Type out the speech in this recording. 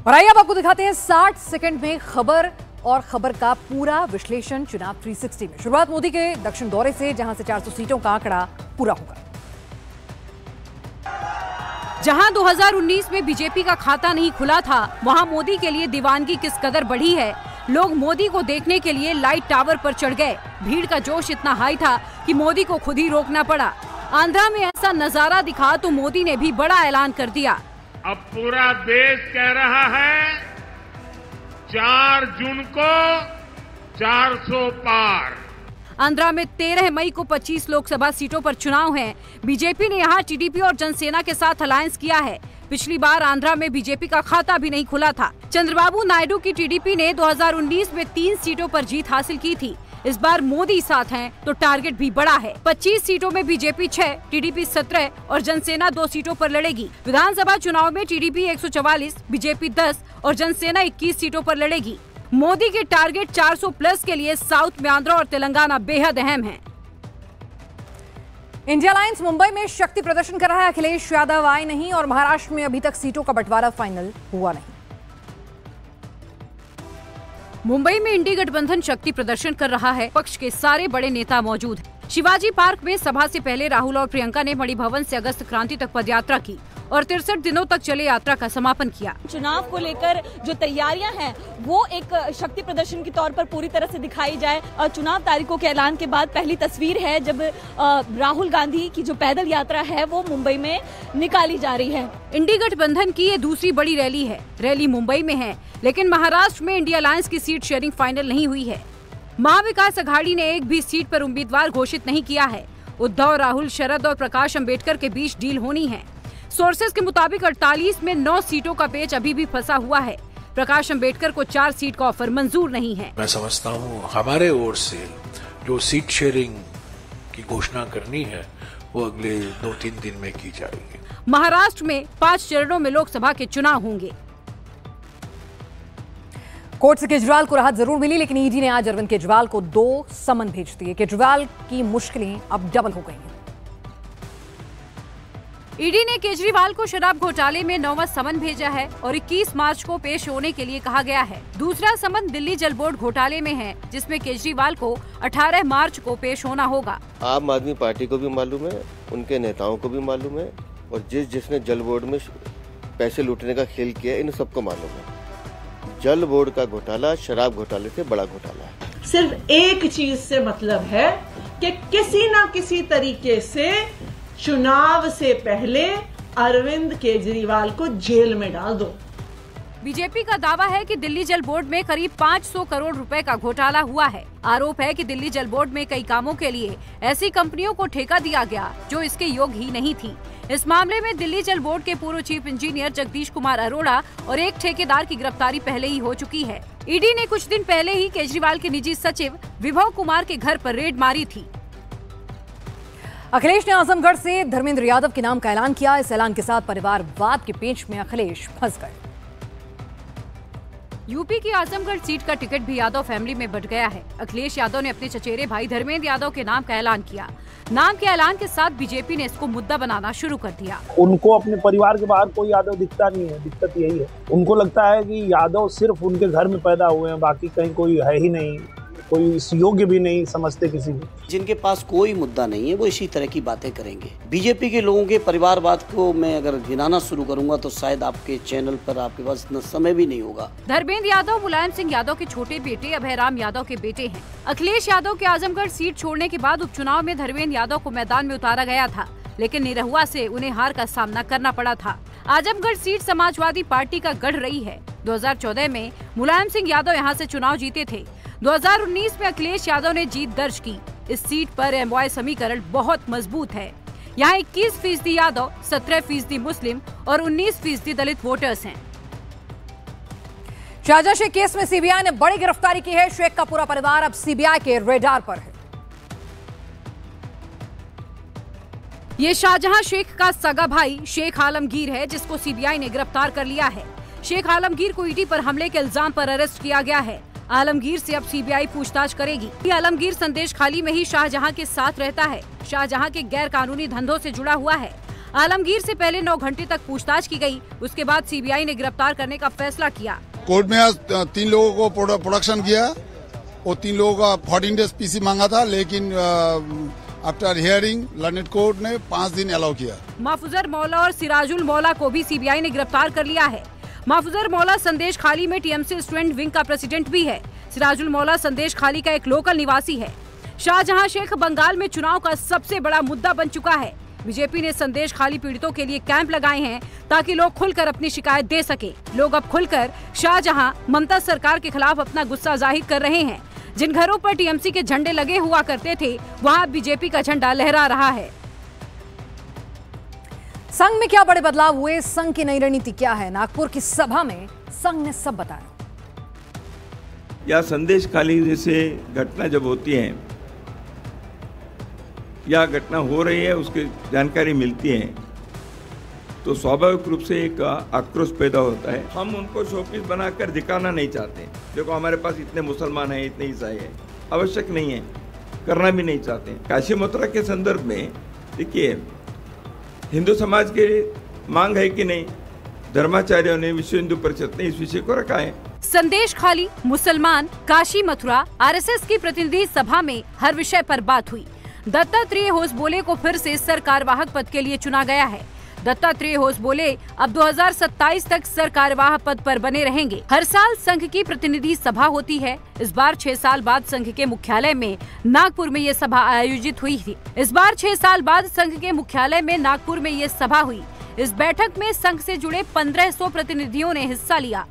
और आइए अब आपको दिखाते हैं 60 सेकंड में खबर और खबर का पूरा विश्लेषण चुनाव 360 में। शुरुआत मोदी के दक्षिण दौरे से, जहां से 400 सीटों का आंकड़ा पूरा होगा। जहां 2019 में बीजेपी का खाता नहीं खुला था, वहां मोदी के लिए दीवानगी किस कदर बढ़ी है। लोग मोदी को देखने के लिए लाइट टावर पर चढ़ गए। भीड़ का जोश इतना हाई था कि मोदी को खुद ही रोकना पड़ा। आंध्रा में ऐसा नजारा दिखा तो मोदी ने भी बड़ा ऐलान कर दिया। अब पूरा देश कह रहा है 4 जून को 400 पार। आंध्रा में 13 मई को 25 लोकसभा सीटों पर चुनाव हैं। बीजेपी ने यहां टीडीपी और जनसेना के साथ अलायंस किया है। पिछली बार आंध्रा में बीजेपी का खाता भी नहीं खुला था। चंद्रबाबू नायडू की टीडीपी ने 2019 में 3 सीटों पर जीत हासिल की थी। इस बार मोदी साथ हैं तो टारगेट भी बड़ा है। 25 सीटों में बीजेपी 6, टीडीपी 17 और जनसेना 2 सीटों पर लड़ेगी। विधानसभा चुनाव में टीडीपी 144, बीजेपी 10 और जनसेना 21 सीटों पर लड़ेगी। मोदी के टारगेट 400 प्लस के लिए साउथ में आंध्रा और तेलंगाना बेहद अहम है। इंडिया अलायंस मुंबई में शक्ति प्रदर्शन कर रहा है। अखिलेश यादव आए नहीं और महाराष्ट्र में अभी तक सीटों का बंटवारा फाइनल हुआ नहीं। मुंबई में इंडी गठबंधन शक्ति प्रदर्शन कर रहा है। पक्ष के सारे बड़े नेता मौजूद हैं। शिवाजी पार्क में सभा से पहले राहुल और प्रियंका ने मणि भवन से अगस्त क्रांति तक पदयात्रा की और 63 दिनों तक चले यात्रा का समापन किया। चुनाव को लेकर जो तैयारियां हैं वो एक शक्ति प्रदर्शन के तौर पर पूरी तरह से दिखाई जाए। और चुनाव तारीखों के ऐलान के बाद पहली तस्वीर है जब राहुल गांधी की जो पैदल यात्रा है वो मुंबई में निकाली जा रही है। इंडी गठबंधन की ये दूसरी बड़ी रैली है। रैली मुंबई में है, लेकिन महाराष्ट्र में इंडिया अलायंस की सीट शेयरिंग फाइनल नहीं हुई है। महाविकास अघाड़ी ने एक भी सीट पर उम्मीदवार घोषित नहीं किया है। उद्धव, राहुल, शरद और प्रकाश अम्बेडकर के बीच डील होनी है। सोर्सेज के मुताबिक 48 में 9 सीटों का पेच अभी भी फंसा हुआ है। प्रकाश अम्बेडकर को 4 सीट का ऑफर मंजूर नहीं है। मैं समझता हूँ हमारे ओर से जो सीट शेयरिंग की घोषणा करनी है वो अगले 2-3 दिन में की जाएगी। महाराष्ट्र में 5 चरणों में लोकसभा के चुनाव होंगे। कोर्ट से केजरीवाल को राहत जरूर मिली, लेकिन ईडी ने आज अरविंद केजरीवाल को 2 समन भेज दिए। केजरीवाल की मुश्किलें अब डबल हो गई हैं। ईडी ने केजरीवाल को शराब घोटाले में 9वां समन भेजा है और 21 मार्च को पेश होने के लिए कहा गया है। दूसरा समन दिल्ली जल बोर्ड घोटाले में है, जिसमें केजरीवाल को 18 मार्च को पेश होना होगा। आम आदमी पार्टी को भी मालूम है, उनके नेताओं को भी मालूम है और जिसने जल बोर्ड में पैसे लूटने का खेल किया इन सबको मालूम है। जल बोर्ड का घोटाला शराब घोटाले से बड़ा घोटाला है। सिर्फ एक चीज से मतलब है कि किसी न किसी तरीके से चुनाव से पहले अरविंद केजरीवाल को जेल में डाल दो। बीजेपी का दावा है कि दिल्ली जल बोर्ड में करीब 500 करोड़ रुपए का घोटाला हुआ है। आरोप है कि दिल्ली जल बोर्ड में कई कामों के लिए ऐसी कंपनियों को ठेका दिया गया जो इसके योग्य ही नहीं थी। इस मामले में दिल्ली जल बोर्ड के पूर्व चीफ इंजीनियर जगदीश कुमार अरोड़ा और एक ठेकेदार की गिरफ्तारी पहले ही हो चुकी है। ईडी ने कुछ दिन पहले ही केजरीवाल के निजी सचिव विभव कुमार के घर पर रेड मारी थी। अखिलेश ने आजमगढ़ से धर्मेंद्र यादव के नाम का ऐलान किया। इस ऐलान के साथ परिवारवाद के पेंच में अखिलेश फंस गए। यूपी की आजमगढ़ सीट का टिकट भी यादव फैमिली में बंट गया है। अखिलेश यादव ने अपने चचेरे भाई धर्मेंद्र यादव के नाम का ऐलान किया। नाम के ऐलान के साथ बीजेपी ने इसको मुद्दा बनाना शुरू कर दिया। उनको अपने परिवार के बाहर कोई यादव दिखता नहीं है। दिक्कत यही है, उनको लगता है कि यादव सिर्फ उनके घर में पैदा हुए हैं, बाकी कहीं कोई है ही नहीं, कोई इस योग्य भी नहीं समझते किसी को। जिनके पास कोई मुद्दा नहीं है वो इसी तरह की बातें करेंगे। बीजेपी के लोगों के परिवारवाद को मैं अगर गिनाना शुरू करूंगा तो शायद आपके चैनल पर आपके पास इतना समय भी नहीं होगा। धर्मेंद्र यादव मुलायम सिंह यादव के छोटे बेटे अभयराम यादव के बेटे हैं। अखिलेश यादव के आजमगढ़ सीट छोड़ने के बाद उपचुनाव में धर्मेंद्र यादव को मैदान में उतारा गया था, लेकिन निरहुआ से उन्हें हार का सामना करना पड़ा था। आजमगढ़ सीट समाजवादी पार्टी का गढ़ रही है। 2014 में मुलायम सिंह यादव यहाँ से चुनाव जीते थे। 2019 में अखिलेश यादव ने जीत दर्ज की। इस सीट पर एमवाय समीकरण बहुत मजबूत है। यहाँ 21% यादव, 17% मुस्लिम और 19% दलित वोटर्स हैं। शाहजहां शेख केस में सीबीआई ने बड़ी गिरफ्तारी की है। शेख का पूरा परिवार अब सीबीआई के रेडार पर है। ये शाहजहां शेख का सगा भाई शेख आलमगीर है, जिसको सीबीआई ने गिरफ्तार कर लिया है। शेख आलमगीर को ईडी पर हमले के इल्जाम पर अरेस्ट किया गया है। आलमगीर से अब सीबीआई पूछताछ करेगी। आलमगीर संदेश खाली में ही शाहजहां के साथ रहता है। शाहजहां के गैर कानूनी धंधों से जुड़ा हुआ है। आलमगीर से पहले 9 घंटे तक पूछताछ की गई। उसके बाद सीबीआई ने गिरफ्तार करने का फैसला किया। कोर्ट में आज 3 लोगों को प्रोडक्शन किया और 3 लोगों का 14 डेज पीसी मांगा था, लेकिन आफ्टर हियरिंग लर्नेड कोर्ट ने 5 दिन अलाउ किया। महफूजर मौला और सिराजुल मौला को भी सीबीआई ने गिरफ्तार कर लिया है। महफूजर मौला संदेश खाली में टीएमसी स्टूडेंट विंग का प्रेसिडेंट भी है। सिराजुल मौला संदेश खाली का एक लोकल निवासी है। शाहजहां शेख बंगाल में चुनाव का सबसे बड़ा मुद्दा बन चुका है। बीजेपी ने संदेश खाली पीड़ितों के लिए कैंप लगाए हैं ताकि लोग खुलकर अपनी शिकायत दे सके। लोग अब खुलकर शाहजहां ममता सरकार के खिलाफ अपना गुस्सा जाहिर कर रहे हैं। जिन घरों पर टीएमसी के झंडे लगे हुआ करते थे, वहां बीजेपी का झंडा लहरा रहा है। संघ में क्या बड़े बदलाव हुए, संघ की नई रणनीति क्या है, नागपुर की सभा में संघ ने सब बताया। या संदेश खाली जैसे घटना जब होती है या घटना हो रही है, उसकी जानकारी मिलती है तो स्वाभाविक रूप से एक आक्रोश पैदा होता है। हम उनको शोपीस बनाकर दिखाना नहीं चाहते। देखो हमारे पास इतने मुसलमान हैं, इतने ईसाई हैं, आवश्यक नहीं है, करना भी नहीं चाहते। काशी मथुरा के संदर्भ में देखिए, हिंदू समाज की मांग है कि नहीं, धर्माचार्यों ने, विश्व हिंदू परिषद ने इस विषय को रखा है। संदेश खाली, मुसलमान, काशी मथुरा, आरएसएस की प्रतिनिधि सभा में हर विषय पर बात हुई। दत्तात्रेय होसबोले को फिर से सरकारवाहक पद के लिए चुना गया है। दत्तात्रेय होसबोले अब 2027 तक सरकारवाह पद पर बने रहेंगे। हर साल संघ की प्रतिनिधि सभा होती है। इस बार 6 साल बाद संघ के मुख्यालय में नागपुर में ये सभा आयोजित हुई थी। इस बार 6 साल बाद संघ के मुख्यालय में नागपुर में ये सभा हुई। इस बैठक में संघ से जुड़े 1500 प्रतिनिधियों ने हिस्सा लिया।